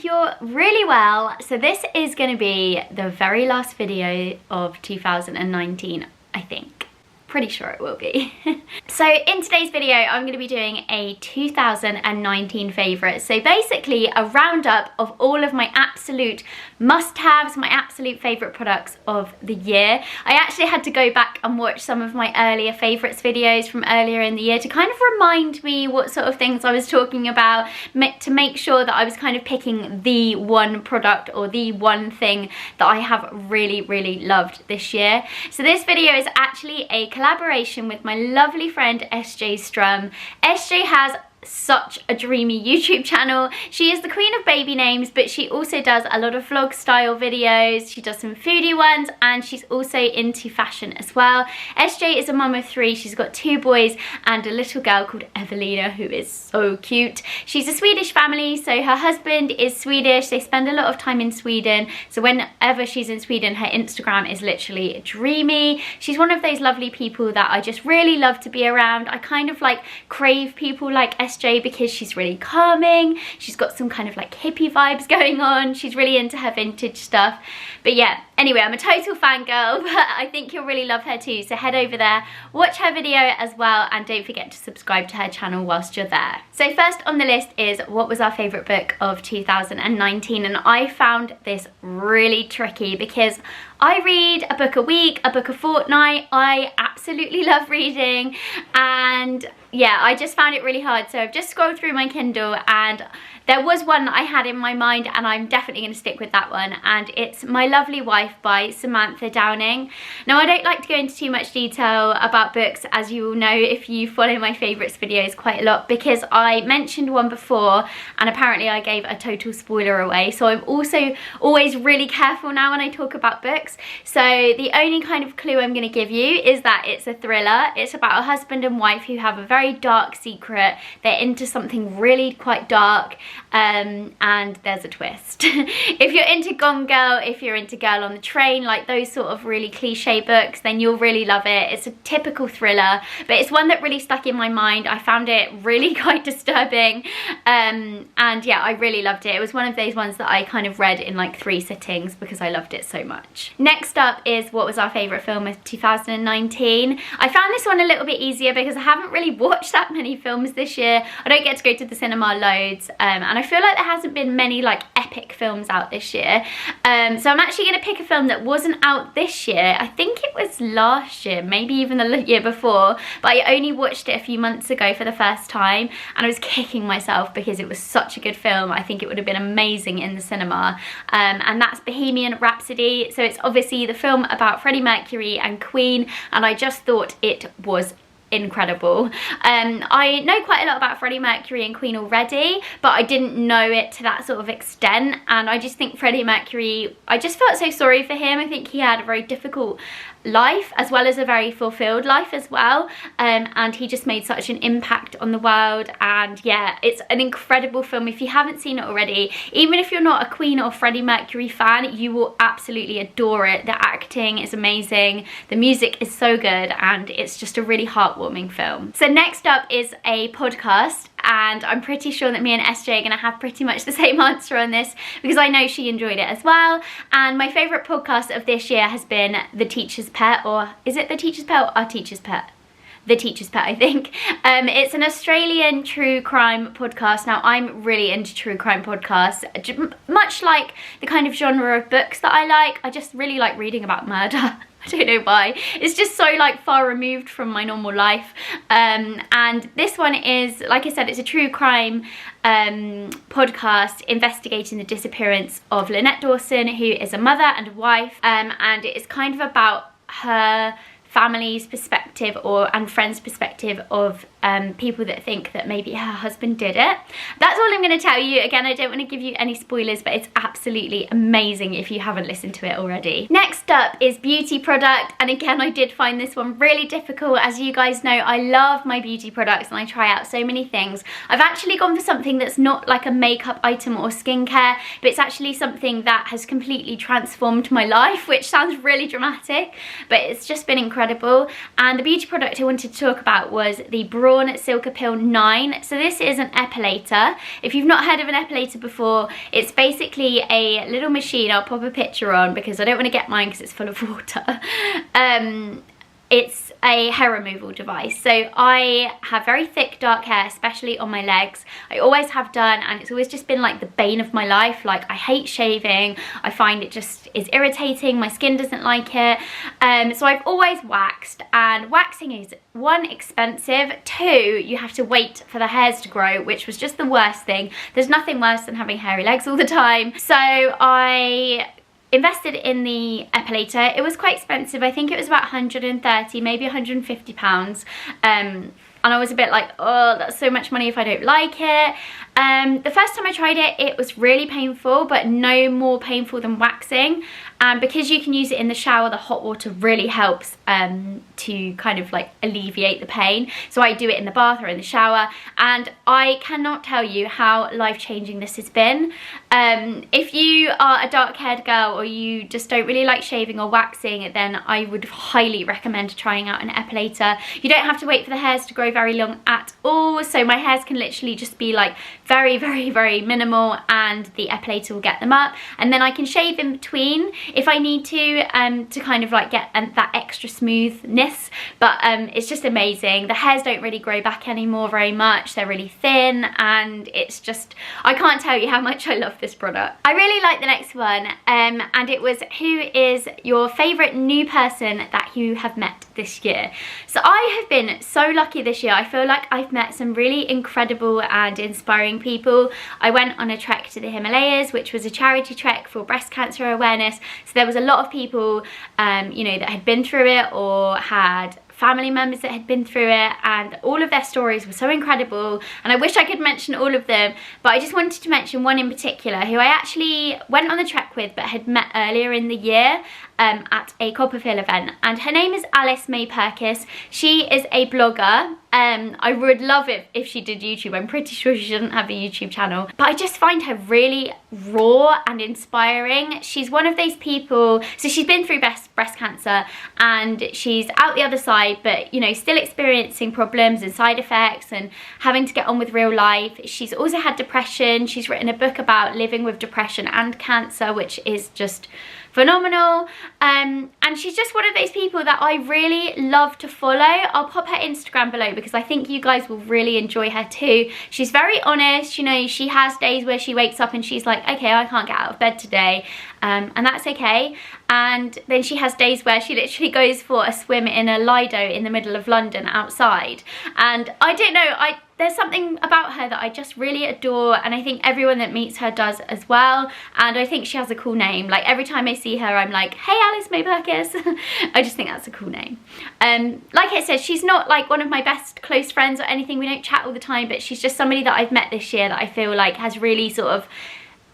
you're really well. So this is going to be the very last video of 2019, I think. Pretty sure it will be. So in today's video, I'm going to be doing a 2019 favourites. So basically a roundup of all of my absolute must-haves, my absolute favourite products of the year. I actually had to go back and watch some of my earlier favourites videos from earlier in the year to kind of remind me what sort of things I was talking about, to make sure that I was kind of picking the one product or the one thing that I have really, really loved this year. So this video is actually a collaboration with my lovely friend SJ Strum. SJ has such a dreamy YouTube channel. She is the queen of baby names, but she also does a lot of vlog style videos. She does some foodie ones, and she's also into fashion as well. SJ is a mum of 3. She's got 2 boys and a little girl called Evelina, who is so cute. She's a Swedish family, so her husband is Swedish. They spend a lot of time in Sweden, so whenever she's in Sweden, her Instagram is literally dreamy. She's one of those lovely people that I just really love to be around. I kind of like crave people like SJ because she's really calming. She's got some kind of like hippie vibes going on. She's really into her vintage stuff. But yeah, anyway, I'm a total fangirl, but I think you'll really love her too. So head over there, watch her video as well, and don't forget to subscribe to her channel whilst you're there. So first on the list is what was our favourite book of 2019, and I found this really tricky because I read a book a week, a book a fortnight. I absolutely love reading, and yeah, I just found it really hard. So I've just scrolled through my Kindle, and there was one that I had in my mind, and I'm definitely going to stick with that one, and it's My Lovely Wife by Samantha Downing. Now, I don't like to go into too much detail about books, as you will know if you follow my favourites videos quite a lot, because I mentioned one before and apparently I gave a total spoiler away. So I'm also always really careful now when I talk about books. So the only kind of clue I'm going to give you is that it's a thriller. It's about a husband and wife who have a very dark secret. They're into something really quite dark. And there's a twist. If you're into Gone Girl, if you're into Girl on the Train, like those sort of really cliche books, then you'll really love it. It's a typical thriller, but it's one that really stuck in my mind. I found it really quite disturbing, and yeah, I really loved it. It was one of those ones that I kind of read in like 3 sittings because I loved it so much. Next up is what was our favourite film of 2019. I found this one a little bit easier because I haven't really watched that many films this year. I don't get to go to the cinema loads, and I feel like there hasn't been many like epic films out this year. So I'm actually going to pick a film that wasn't out this year. I think it was last year, maybe even the year before, but I only watched it a few months ago for the first time, and I was kicking myself because it was such a good film. I think it would have been amazing in the cinema, and that's Bohemian Rhapsody. So it's obviously the film about Freddie Mercury and Queen, and I just thought it was incredible. I know quite a lot about Freddie Mercury and Queen already, but I didn't know it to that sort of extent, and I just think Freddie Mercury, I just felt so sorry for him. I think he had a very difficult life as well as a very fulfilled life as well, and he just made such an impact on the world. And yeah, it's an incredible film. If you haven't seen it already, even if you're not a Queen or Freddie Mercury fan, you will absolutely adore it. The acting is amazing, the music is so good, and it's just a really heartwarming film. So next up is a podcast, and I'm pretty sure that me and SJ are going to have pretty much the same answer on this because I know she enjoyed it as well. And my favourite podcast of this year has been The Teacher's Pet, or is it The Teacher's Pet or Our Teacher's Pet? The Teacher's Pet, I think. It's an Australian true crime podcast. Now, I'm really into true crime podcasts, much like the kind of genre of books that I like. I just really like reading about murder. I don't know why. It's just so like far removed from my normal life. And this one is, like I said, it's a true crime podcast investigating the disappearance of Lynette Dawson, who is a mother and a wife, and it is kind of about her family's perspective and friends' perspective of people that think that maybe her husband did it. That's all I'm going to tell you. Again, I don't want to give you any spoilers, but it's absolutely amazing if you haven't listened to it already. Next up is beauty product, and again, I did find this one really difficult. As you guys know, I love my beauty products and I try out so many things. I've actually gone for something that's not like a makeup item or skincare, but it's actually something that has completely transformed my life, which sounds really dramatic, but it's just been incredible. incredible. And the beauty product I wanted to talk about was the Braun Silkapil 9. So this is an epilator. If you've not heard of an epilator before, it's basically a little machine. I'll pop a picture on because I don't want to get mine because it's full of water. It's a hair removal device. So I have very thick dark hair, especially on my legs. I always have done, and it's always just been like the bane of my life. Like, I hate shaving. I find it just is irritating. My skin doesn't like it. So I've always waxed, and waxing is, one, expensive, two, you have to wait for the hairs to grow, which was just the worst thing. There's nothing worse than having hairy legs all the time. So I invested in the epilator. It was quite expensive. I think it was about 130, maybe 150 pounds. And I was a bit like, oh, that's so much money if I don't like it. The first time I tried it, it was really painful, but no more painful than waxing. And because you can use it in the shower, the hot water really helps to kind of like alleviate the pain. So I do it in the bath or in the shower, and I cannot tell you how life-changing this has been. If you are a dark-haired girl or you just don't really like shaving or waxing, then I would highly recommend trying out an epilator. You don't have to wait for the hairs to grow very long at all, so my hairs can literally just be like very, very, very minimal, and the epilator will get them up, and then I can shave in between if I need to kind of like get that extra smoothness. But it's just amazing. The hairs don't really grow back anymore very much. They're really thin, and it's just, I can't tell you how much I love this product. I really like the next one, and it was, who is your favourite new person that you have met this year? So I have been so lucky this year. I feel like I've met some really incredible and inspiring people. I went on a trek to the Himalayas, which was a charity trek for breast cancer awareness. So there was a lot of people, you know, that had been through it or had family members that had been through it, and all of their stories were so incredible, and I wish I could mention all of them, but I just wanted to mention one in particular who I actually went on the trek with but had met earlier in the year at a Copperfield event, and her name is Alice May Purkis. She is a blogger. I would love it if she did YouTube. I'm pretty sure she doesn't have a YouTube channel, but I just find her really raw and inspiring. She's one of those people, so she's been through breast cancer, and she's out the other side, but you know, still experiencing problems and side effects and having to get on with real life. She's also had depression. She's written a book about living with depression and cancer, which is just phenomenal. And she's just one of those people that I really love to follow. I'll pop her Instagram below because I think you guys will really enjoy her too. She's very honest. You know, she has days where she wakes up and she's like, okay, I can't get out of bed today, and that's okay. And then she has days where she literally goes for a swim in a Lido in the middle of London outside. And I don't know, there's something about her that I just really adore, and I think everyone that meets her does as well. And I think she has a cool name. Like, every time I see her, I'm like, hey, Alice May Purkis. I just think that's a cool name. Like I said, she's not like one of my best close friends or anything. We don't chat all the time, but she's just somebody that I've met this year that I feel like has really sort of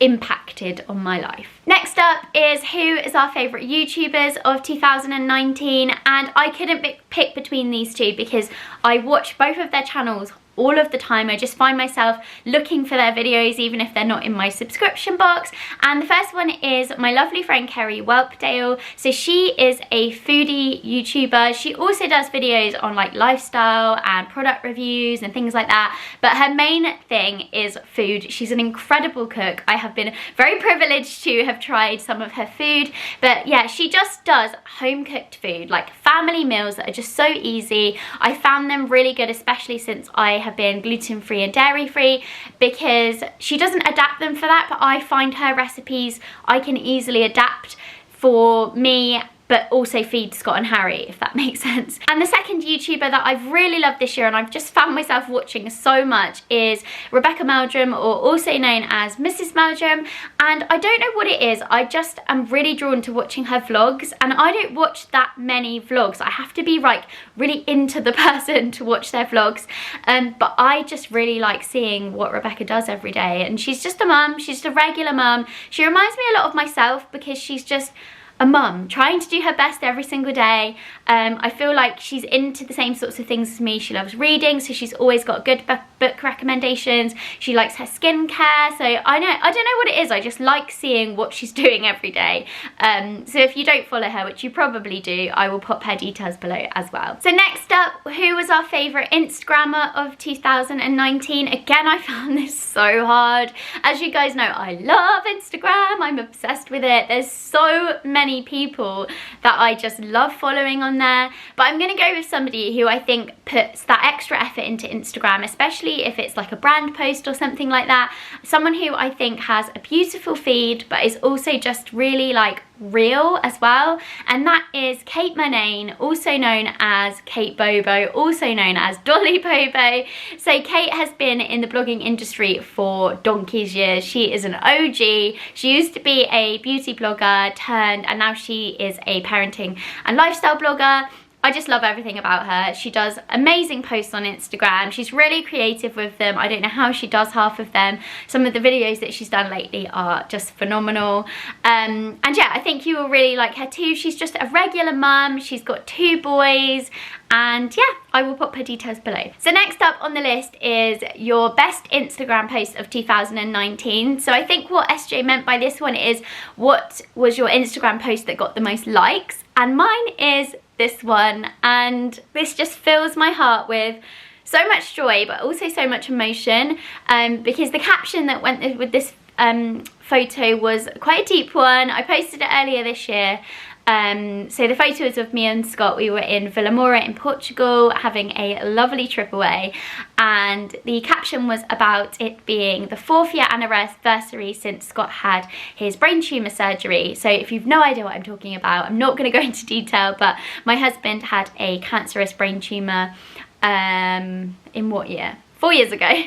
impacted on my life. Next up is, who is our favourite YouTubers of 2019, and I couldn't pick between these two because I watch both of their channels all of the time. I just find myself looking for their videos even if they're not in my subscription box. And the first one is my lovely friend Kerry Whelpdale. So she is a foodie YouTuber. She also does videos on like lifestyle and product reviews and things like that, but her main thing is food. She's an incredible cook. I have been very privileged to have tried some of her food, but yeah, she just does home cooked food, like family meals that are just so easy. I found them really good, especially since I have been gluten-free and dairy-free, because she doesn't adapt them for that, but I find her recipes I can easily adapt for me, but also feed Scott and Harry, if that makes sense. And the second YouTuber that I've really loved this year and I've just found myself watching so much is Rebecca Meldrum, or also known as Mrs. Meldrum. And I don't know what it is, I just am really drawn to watching her vlogs, and I don't watch that many vlogs. I have to be like really into the person to watch their vlogs, but I just really like seeing what Rebecca does every day. And she's just a mum, she's just a regular mum. She reminds me a lot of myself because she's just, a mum trying to do her best every single day. I feel like she's into the same sorts of things as me. She loves reading, so she's always got good book recommendations. She likes her skincare, so I don't know what it is, I just like seeing what she's doing every day. So if you don't follow her, which you probably do, I will pop her details below as well. So next up, who was our favourite Instagrammer of 2019? Again, I found this so hard. As you guys know, I love Instagram, I'm obsessed with it. There's so many people that I just love following on there, but I'm gonna go with somebody who I think puts that extra effort into Instagram, especially if it's like a brand post or something like that. Someone who I think has a beautiful feed but is also just really like real as well, and that is Kate Murnane, also known as Kate Bobo, also known as Dolly Bobo. So Kate has been in the blogging industry for donkey's years. She is an OG. She used to be a beauty blogger and now she is a parenting and lifestyle blogger. I just love everything about her. She does amazing posts on Instagram. She's really creative with them. I don't know how she does half of them. Some of the videos that she's done lately are just phenomenal. And yeah, I think you will really like her too. She's just a regular mum. She's got 2 boys. And yeah, I will pop her details below. So next up on the list is your best Instagram post of 2019. So I think what SJ meant by this one is, what was your Instagram post that got the most likes? And mine is this one, and this just fills my heart with so much joy but also so much emotion, because the caption that went with this photo was quite a deep one. I posted it earlier this year. So the photo is of me and Scott. We were in Vila Moura in Portugal having a lovely trip away, and the caption was about it being the 4th year anniversary since Scott had his brain tumour surgery. So if you've no idea what I'm talking about, I'm not going to go into detail, but my husband had a cancerous brain tumour in what year? 4 years ago,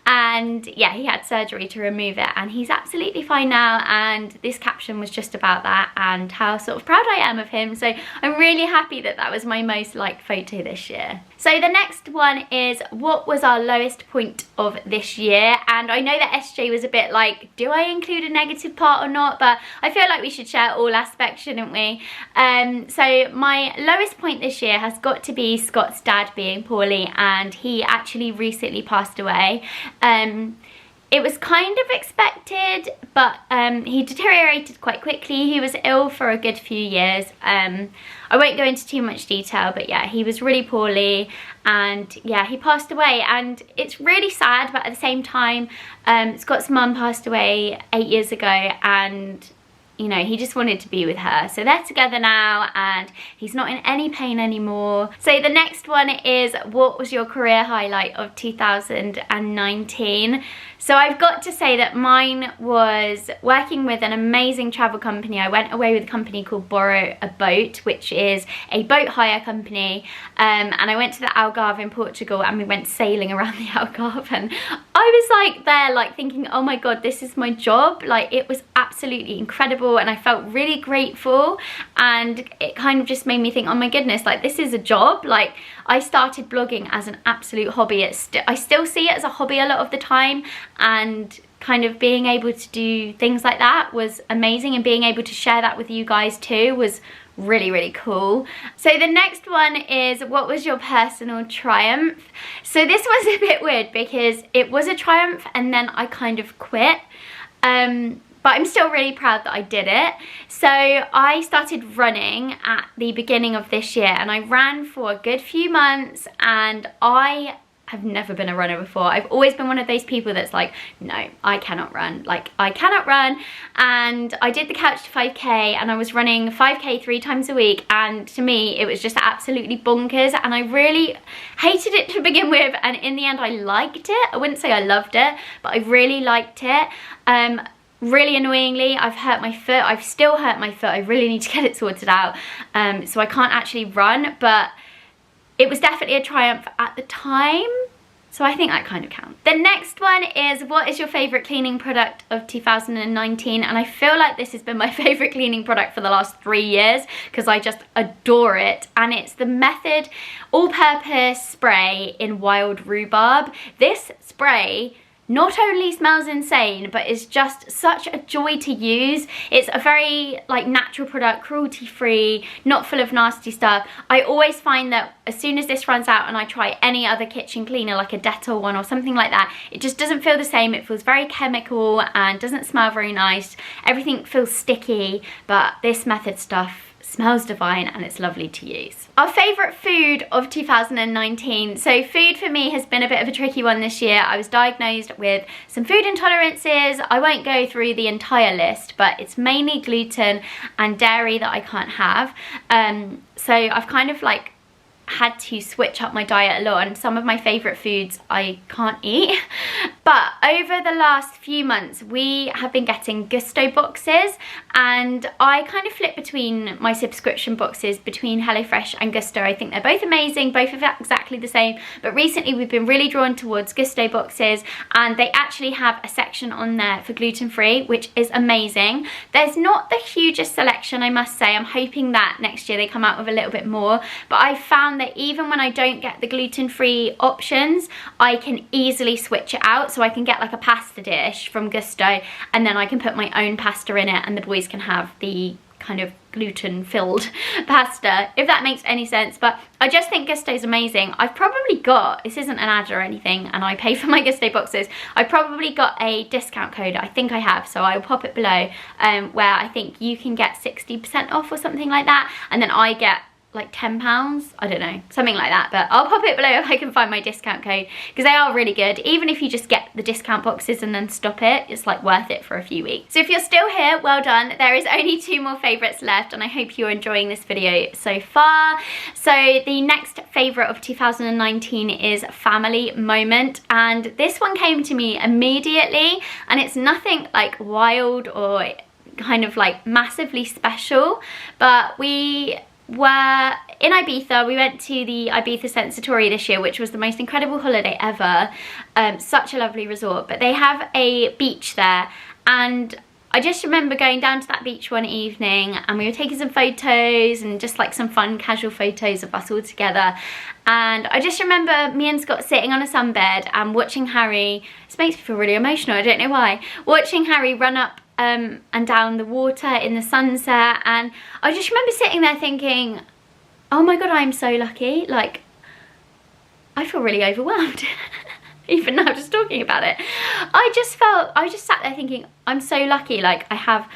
and yeah, he had surgery to remove it, and he's absolutely fine now. And this caption was just about that and how sort of proud I am of him. So I'm really happy that that was my most liked photo this year. So the next one is, what was our lowest point of this year? And I know that SJ was a bit like, do I include a negative part or not? But I feel like we should share all aspects, shouldn't we? So my lowest point this year has got to be Scott's dad being poorly, and he actually recently passed away. It was kind of expected, but he deteriorated quite quickly. He was ill for a good few years. I won't go into too much detail, but yeah, he was really poorly, and yeah, he passed away. And it's really sad, but at the same time, Scott's mum passed away 8 years ago, and you know, he just wanted to be with her. So they're together now, and he's not in any pain anymore. So the next one is, what was your career highlight of 2019? So I've got to say that mine was working with an amazing travel company. I went away with a company called Borrow a Boat, which is a boat hire company. And I went to the Algarve in Portugal, and we went sailing around the Algarve. And I was like there, like thinking, oh my God, this is my job. Like, it was absolutely incredible, and I felt really grateful. And it kind of just made me think, oh my goodness, like this is a job. Like, I started blogging as an absolute hobby. I still see it as a hobby a lot of the time, and kind of being able to do things like that was amazing, and being able to share that with you guys too was really, really cool. So the next one is, what was your personal triumph? So this was a bit weird because it was a triumph and then I kind of quit. But I'm still really proud that I did it. So I started running at the beginning of this year, and I ran for a good few months, and I have never been a runner before. I've always been one of those people that's like, no, I cannot run. Like, I cannot run. And I did the Couch to 5K, and I was running 5K 3 times a week, and to me it was just absolutely bonkers, and I really hated it to begin with, and in the end I liked it. I wouldn't say I loved it, but I really liked it. Really annoyingly, I've hurt my foot. I've still hurt my foot. I really need to get it sorted out. So I can't actually run, but it was definitely a triumph at the time. So I think that kind of counts. The next one is, what is your favourite cleaning product of 2019? And I feel like this has been my favourite cleaning product for the last 3 years because I just adore it. And it's the Method All-Purpose Spray in Wild Rhubarb. This spray not only smells insane, but is just such a joy to use. It's a very like natural product, cruelty free, not full of nasty stuff. I always find that as soon as this runs out and I try any other kitchen cleaner, like a Dettol one or something like that, it just doesn't feel the same. It feels very chemical and doesn't smell very nice. Everything feels sticky, but this method stuff smells divine and it's lovely to use. Our favourite food of 2019. So food for me has been a bit of a tricky one this year. I was diagnosed with some food intolerances. I won't go through the entire list, but it's mainly gluten and dairy that I can't have. So I've kind of like had to switch up my diet a lot, and some of my favourite foods I can't eat. But over the last few months we have been getting Gusto boxes, and I kind of flip between my subscription boxes between HelloFresh and Gusto. I think they're both amazing, both of exactly the same, but recently we've been really drawn towards Gusto boxes, and they actually have a section on there for gluten-free, which is amazing. There's not the hugest selection, I must say. I'm hoping that next year they come out with a little bit more, but I found that even when I don't get the gluten-free options, I can easily switch it out. So I can get like a pasta dish from Gusto, and then I can put my own pasta in it, and the boys can have the kind of gluten-filled pasta, if that makes any sense. But I just think Gusto's amazing. I've probably got, this isn't an ad or anything, and I pay for my Gusto boxes, I probably got a discount code, I think I have, so I'll pop it below, where I think you can get 60% off or something like that, and then I get like £10, I don't know, something like that, but I'll pop it below if I can find my discount code, because they are really good. Even if you just get the discount boxes and then stop it, it's like worth it for a few weeks. So if you're still here, well done. There is only 2 more favourites left, and I hope you're enjoying this video so far. So the next favourite of 2019 is Family Moment, and this one came to me immediately, and it's nothing like wild or kind of like massively special, but we were in Ibiza. We went to the Ibiza Sensatori this year, which was the most incredible holiday ever. Such a lovely resort, but they have a beach there, and I just remember going down to that beach one evening, and we were taking some photos and just like some fun casual photos of us all together. And I just remember me and Scott sitting on a sunbed and watching Harry, this makes me feel really emotional, I don't know why, watching Harry run up and down the water in the sunset. And I just remember sitting there thinking, oh my god, I'm so lucky. Like, I feel really overwhelmed even now just talking about it. I just sat there thinking, I'm so lucky. Like, I have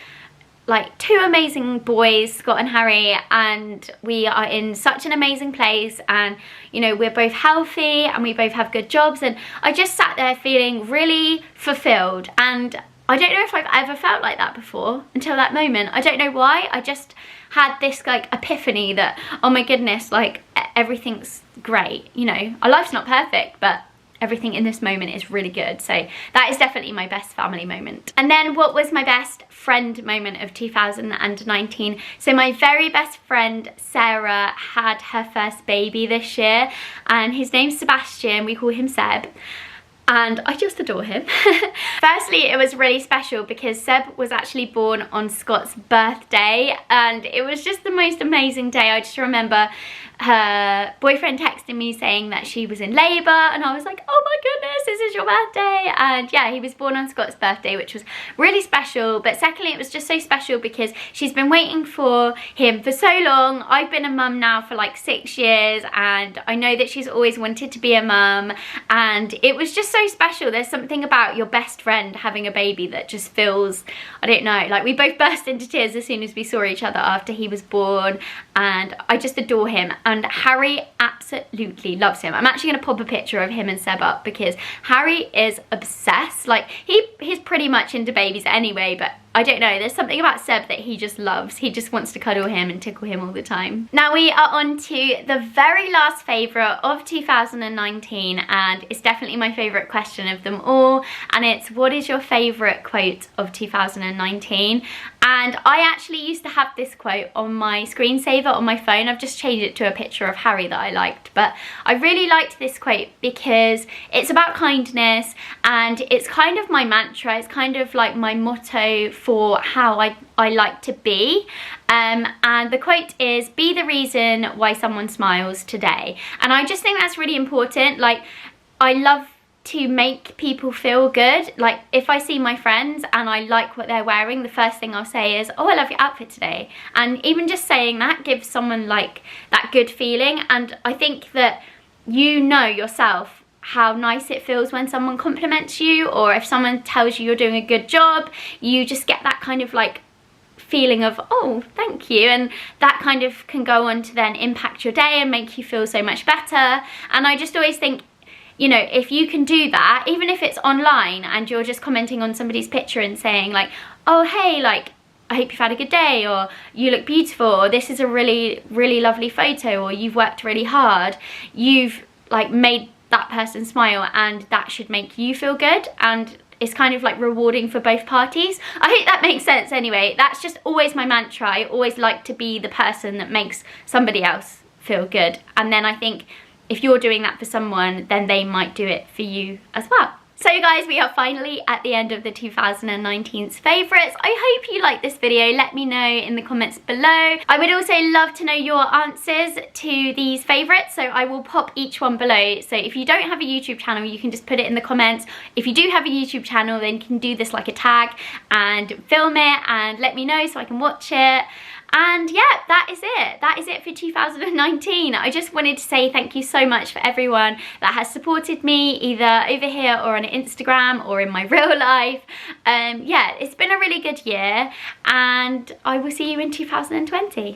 like 2 amazing boys, Scott and Harry, and we are in such an amazing place, and you know, we're both healthy and we both have good jobs, and I just sat there feeling really fulfilled. And I don't know if I've ever felt like that before until that moment. I don't know why. I just had this like epiphany that, oh my goodness, like everything's great. You know, our life's not perfect, but everything in this moment is really good. So that is definitely my best family moment. And then what was my best friend moment of 2019? So my very best friend Sarah had her first baby this year, and his name's Sebastian. We call him Seb. And I just adore him. Firstly, it was really special because Seb was actually born on Scott's birthday, and it was just the most amazing day. I just remember her boyfriend texting me saying that she was in labour, and I was like, oh my goodness, this is your birthday. And yeah, he was born on Scott's birthday, which was really special. But secondly, it was just so special because she's been waiting for him for so long. I've been a mum now for like 6 years, and I know that she's always wanted to be a mum, and it was just so special. There's something about your best friend having a baby that just feels, I don't know, like we both burst into tears as soon as we saw each other after he was born, and I just adore him. And Harry absolutely loves him. I'm actually going to pop a picture of him and Seb up because Harry is obsessed. Like, he's pretty much into babies anyway, but I don't know, there's something about Seb that he just loves. He just wants to cuddle him and tickle him all the time. Now we are on to the very last favourite of 2019, and it's definitely my favourite question of them all, and it's, what is your favourite quote of 2019? And I actually used to have this quote on my screensaver on my phone. I've just changed it to a picture of Harry that I liked, but I really liked this quote because it's about kindness, and it's kind of my mantra. It's kind of like my motto for how I like to be. And the quote is, be the reason why someone smiles today. And I just think that's really important. Like, I love to make people feel good. Like if I see my friends and I like what they're wearing, the first thing I'll say is, oh, I love your outfit today. And even just saying that gives someone like that good feeling. And I think that you know yourself how nice it feels when someone compliments you, or if someone tells you you're doing a good job, you just get that kind of like feeling of, oh, thank you, and that kind of can go on to then impact your day and make you feel so much better. And I just always think, you know, if you can do that, even if it's online and you're just commenting on somebody's picture and saying like, oh, hey, like, I hope you've had a good day, or you look beautiful, or this is a really, really lovely photo, or you've worked really hard, you've like made that person smile, and that should make you feel good, and it's kind of like rewarding for both parties. I hope that makes sense anyway. That's just always my mantra. I always like to be the person that makes somebody else feel good, and then I think if you're doing that for someone, then they might do it for you as well. So guys, we are finally at the end of the 2019's favourites. I hope you liked this video. Let me know in the comments below. I would also love to know your answers to these favourites, so I will pop each one below. So if you don't have a YouTube channel, you can just put it in the comments. If you do have a YouTube channel, then you can do this like a tag and film it and let me know so I can watch it. And yeah, that is it. That is it for 2019. I just wanted to say thank you so much for everyone that has supported me, either over here or on Instagram or in my real life. Yeah, it's been a really good year, and I will see you in 2020.